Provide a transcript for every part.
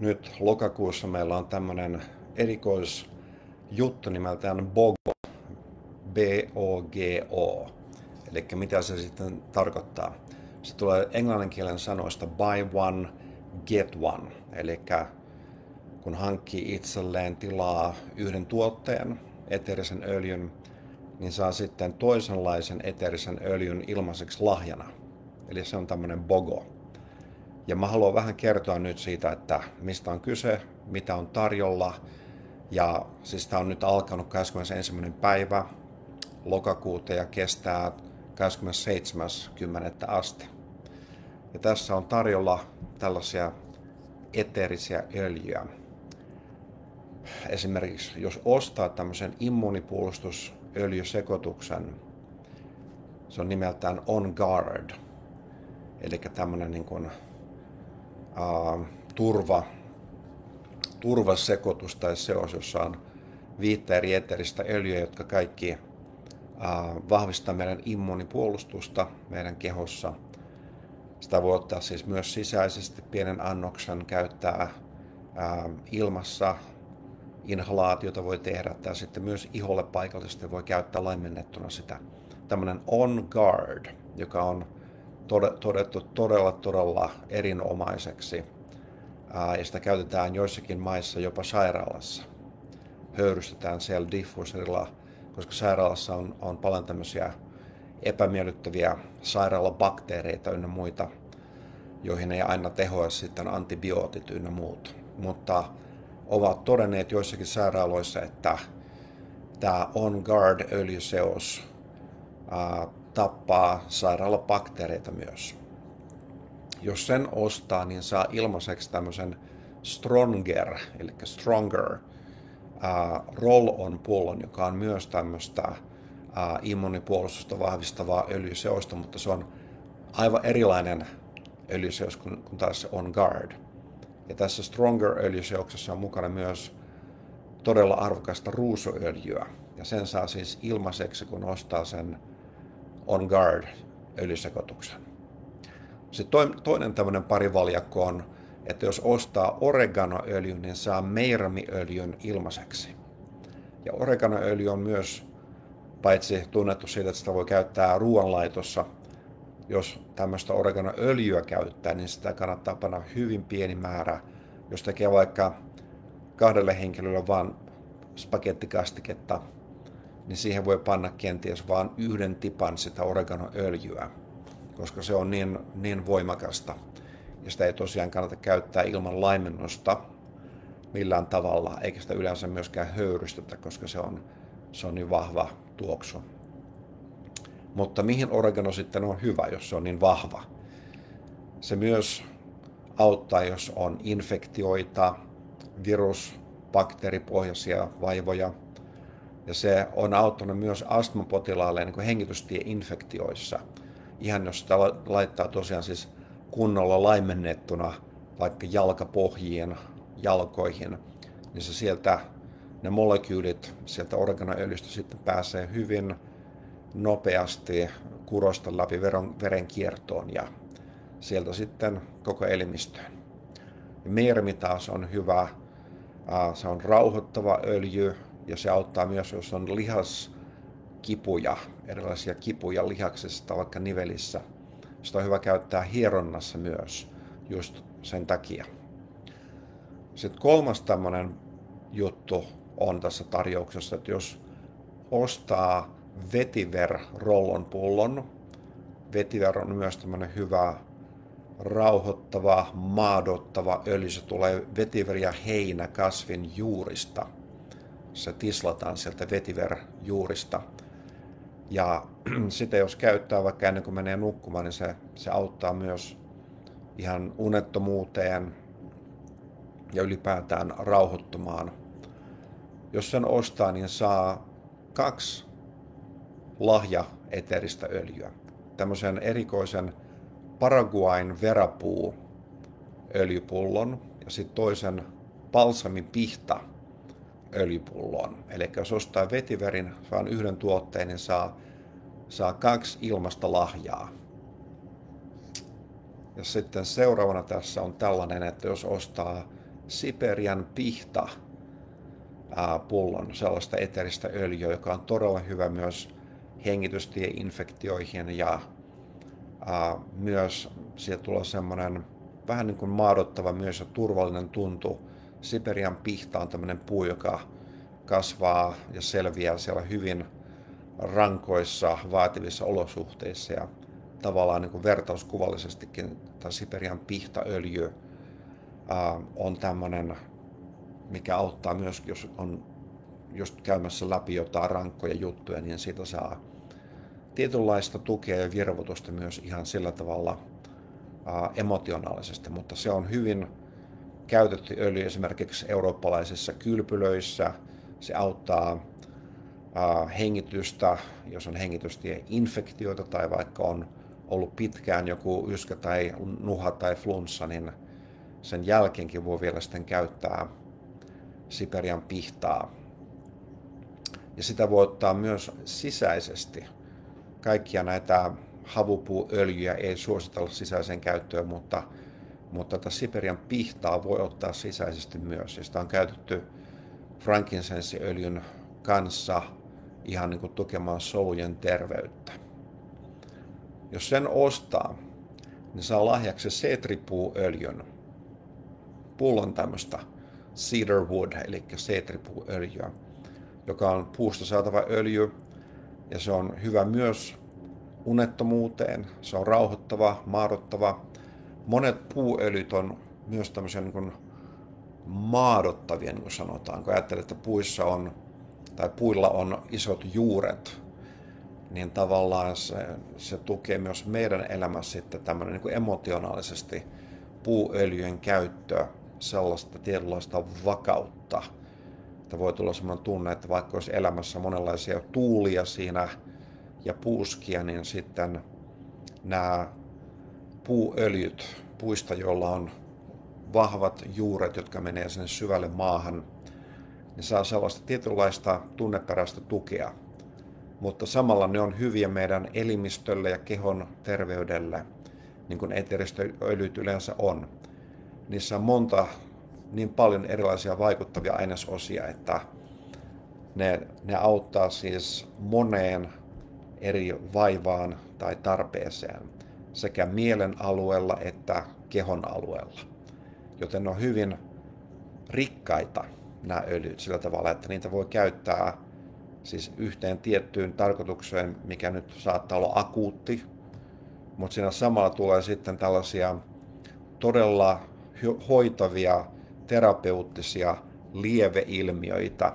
nyt lokakuussa meillä on tämmöinen erikoisjuttu nimeltään BOGO, B-O-G-O. Eli mitä se sitten tarkoittaa? Se tulee englanninkielen sanoista buy one, get one. Eli kun hankkii itselleen tilaa yhden tuotteen, eteerisen öljyn, niin saa sitten toisenlaisen eteerisen öljyn ilmaiseksi lahjana. Eli se on tämmöinen BOGO. Ja mä haluan vähän kertoa nyt siitä, että mistä on kyse, mitä on tarjolla. Ja siis tää on nyt alkanut 21. päivä lokakuuta ja kestää 27.10. asti. Ja tässä on tarjolla tällaisia eteerisiä öljyjä. Esimerkiksi jos ostaa tämmöisen immuunipuolustusöljysekoituksen, se on nimeltään On Guard, eli tämmöinen niin kuin, turvasekoitus tai seos, jossa on 5 eri eteeristä öljyä, jotka kaikki vahvistaa meidän immuunipuolustusta meidän kehossa. Sitä voi ottaa siis myös sisäisesti pienen annoksen, käyttää ilmassa, inhalaatiota voi tehdä, tai sitten myös iholle paikallisesti voi käyttää laimennettuna sitä. Tämmöinen On Guard, joka on todettu todella erinomaiseksi, ja sitä käytetään joissakin maissa jopa sairaalassa. Höyrystetään siellä diffuuserilla, koska sairaalassa on paljon tämmöisiä epämiellyttäviä sairaalabakteereita ynnä muita, joihin ei aina tehoa sitten antibiootit ynnä muut. Mutta ovat todenneet joissakin sairaaloissa, että tämä On Guard-öljyseos tappaa sairaalabakteereita myös. Jos sen ostaa, niin saa ilmaiseksi tämmöisen Stronger roll-on pullon, joka on myös tämmöistä immunipuolustusta vahvistavaa öljyseosta, mutta se on aivan erilainen öljyseos kuin taas se On Guard. Ja tässä Stronger-öljyseoksessa on mukana myös todella arvokasta ruusuöljyä. Ja sen saa siis ilmaiseksi, kun ostaa sen On Guard-öljysekoituksen. Sitten toinen tämmöinen parivaljakko on, että jos ostaa oreganoöljyn, niin saa meiramiöljyn ilmaiseksi. Ja oreganoöljy on myös paitsi tunnettu siitä, että sitä voi käyttää ruoanlaitossa. Jos tämmöistä oreganoöljyä käyttää, niin sitä kannattaa panna hyvin pieni määrä. Jos tekee vaikka 2 henkilölle vaan spagettikastiketta, niin siihen voi panna kenties vain 1 tipan sitä oreganoöljyä, koska se on niin voimakasta. Ja sitä ei tosiaan kannata käyttää ilman laimennosta millään tavalla, eikä sitä yleensä myöskään höyrystetä, koska se on niin vahva tuoksu. Mutta mihin oregano sitten on hyvä, jos se on niin vahva? Se myös auttaa, jos on infektioita, bakteeripohjaisia vaivoja. Ja se on auttanut myös astmapotilaalle niin kuin hengitystieinfektioissa. Ihan jos sitä laittaa tosiaan siis kunnolla laimennettuna vaikka jalkapohjiin, jalkoihin, niin se sieltä ne molekyylit sieltä oreganoöljystä sitten pääsee hyvin nopeasti kurosta läpi verenkiertoon ja sieltä sitten koko elimistöön. Meermi taas on hyvä, se on rauhoittava öljy ja se auttaa myös, jos on lihaskipuja, erilaisia kipuja lihaksista, vaikka nivelissä. Sitä on hyvä käyttää hieronnassa myös, just sen takia. Sitten kolmas tämmöinen juttu on tässä tarjouksessa, että jos ostaa Vetiver rollon pullon, Vetiver on myös tämmöinen hyvä rauhoittava, maadottava öljy. Se tulee Vetiver ja heinä kasvin juurista. Se tislataan sieltä Vetiver juurista. Ja sitä jos käyttää vaikka ennen kuin menee nukkumaan, niin se auttaa myös ihan unettomuuteen ja ylipäätään rauhoittumaan. Jos sen ostaa, niin saa 2 lahjaeteeristä öljyä. Tämmöisen erikoisen Paraguain verapuu öljypullon ja sitten toisen balsamipihta öljypullon. Eli jos ostaa Vetiverin vaan 1 tuotteen, niin saa 2 ilmasta lahjaa. Ja sitten seuraavana tässä on tällainen, että jos ostaa Siperian pihta pullon sellaista eteristä öljyä, joka on todella hyvä myös hengitystieinfektioihin ja myös sieltä tulee semmoinen vähän niin kuin maadottava myös ja turvallinen tuntu. Siperian pihta on tämmöinen puu, joka kasvaa ja selviää siellä hyvin rankoissa, vaativissa olosuhteissa ja tavallaan niin kuin vertauskuvallisestikin tämä Siperian pihtaöljy on tämmöinen, mikä auttaa myös, jos on just käymässä läpi jotain rankkoja juttuja, niin siitä saa tietynlaista tukea ja virvoitusta myös ihan sillä tavalla emotionaalisesti, mutta se on hyvin käytetty öljy esimerkiksi eurooppalaisissa kylpylöissä. Se auttaa hengitystä, jos on hengitystieinfektioita tai vaikka on ollut pitkään joku yskä tai nuha tai flunssa, niin sen jälkeenkin voi vielä sitten käyttää Siperian pihtaa. Ja sitä voi ottaa myös sisäisesti. Kaikkia näitä havupuuöljyjä ei suositella sisäiseen käyttöön, mutta tätä Siperian pihtaa voi ottaa sisäisesti myös. Ja sitä on käytetty frankincenssiöljyn kanssa ihan niin kuin tukemaan solujen terveyttä. Jos sen ostaa, niin saa lahjaksi seetripuuöljyn. Pullon tämmöistä cedar wood, eli seetripuuöljyä, joka on puusta saatava öljy, ja se on hyvä myös unettomuuteen. Se on rauhoittava, maadottava. Monet puuöljyt on myös tämmöisiä niin kuin maadottavia, niin kuin sanotaan. Kun ajattelee, että puilla on isot juuret, niin tavallaan se tukee myös meidän elämässä sitten tämmöinen niin kuin emotionaalisesti puuöljyjen käyttö, sellaista tietynlaista vakautta. Että voi tulla sellainen tunne, että vaikka olisi elämässä monenlaisia tuulia siinä ja puuskia, niin sitten nämä puuöljyt puista, joilla on vahvat juuret, jotka menee sinne syvälle maahan, niin saa sellaista tietynlaista tunneperäistä tukea. Mutta samalla ne on hyviä meidän elimistölle ja kehon terveydelle, niin kuin eteeristööljyt yleensä on. Niissä on niin paljon erilaisia vaikuttavia ainesosia, että ne auttaa siis moneen eri vaivaan tai tarpeeseen sekä mielen alueella että kehon alueella. Joten ne on hyvin rikkaita nämä öljyt sillä tavalla, että niitä voi käyttää siis yhteen tiettyyn tarkoitukseen, mikä nyt saattaa olla akuutti, mutta siinä samalla tulee sitten tällaisia todella hoitavia, terapeuttisia lieveilmiöitä,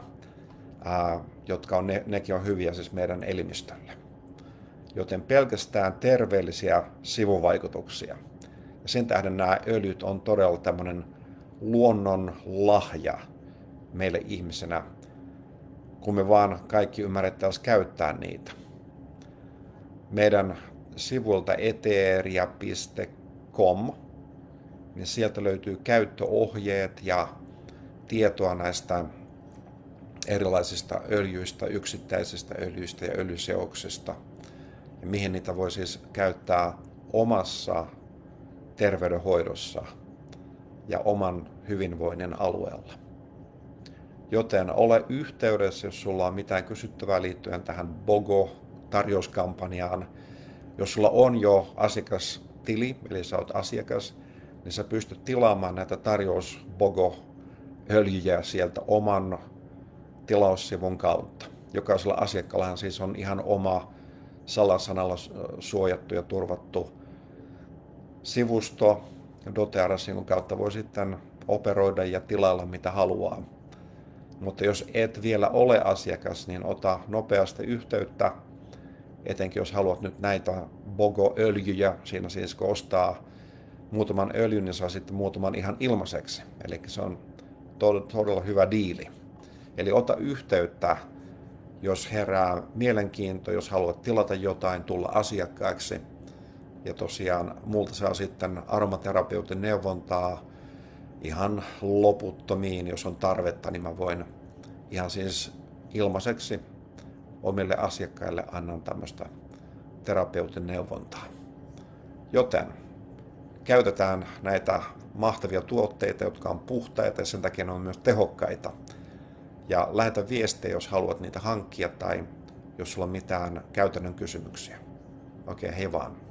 jotka on nekin on hyviä siis meidän elimistölle. Joten pelkästään terveellisiä sivuvaikutuksia. Ja sen tähden nämä öljyt on todella tämmöinen luonnon lahja meille ihmisenä, kun me vaan kaikki ymmärrettäisiin käyttää niitä. Meidän sivuilta eteeria.com, niin sieltä löytyy käyttöohjeet ja tietoa näistä erilaisista öljyistä, yksittäisistä öljyistä ja öljyseoksista, ja mihin niitä voi siis käyttää omassa terveydenhoidossa ja oman hyvinvoinnin alueella. Joten ole yhteydessä, jos sulla on mitään kysyttävää liittyen tähän BOGO-tarjouskampanjaan. Jos sulla on jo asiakastili, eli sä oot asiakas, niin sä pystyt tilaamaan näitä tarjous-BOGO-öljyjä sieltä oman tilaussivun kautta. Jokaisella asiakkaallahan siis on ihan oma salasanalla suojattu ja turvattu sivusto. doTERRA-sivun kautta voi sitten operoida ja tilailla mitä haluaa. Mutta jos et vielä ole asiakas, niin ota nopeasti yhteyttä, etenkin jos haluat nyt näitä BOGO-öljyjä. Siinä siis kun ostaa muutaman öljyn, niin saa sitten muutaman ihan ilmaiseksi. Eli se on todella hyvä diili. Eli ota yhteyttä, jos herää mielenkiinto, jos haluat tilata jotain, tulla asiakkaaksi. Ja tosiaan multa saa sitten aromaterapeutin neuvontaa ihan loputtomiin, jos on tarvetta, niin mä voin ihan siis ilmaiseksi omille asiakkaille annan tämmöistä terapeutin neuvontaa. Joten käytetään näitä mahtavia tuotteita, jotka on puhtaita ja sen takia ne on myös tehokkaita. Ja lähetä viestejä, jos haluat niitä hankkia tai jos sulla on mitään käytännön kysymyksiä. Okei, hei vaan.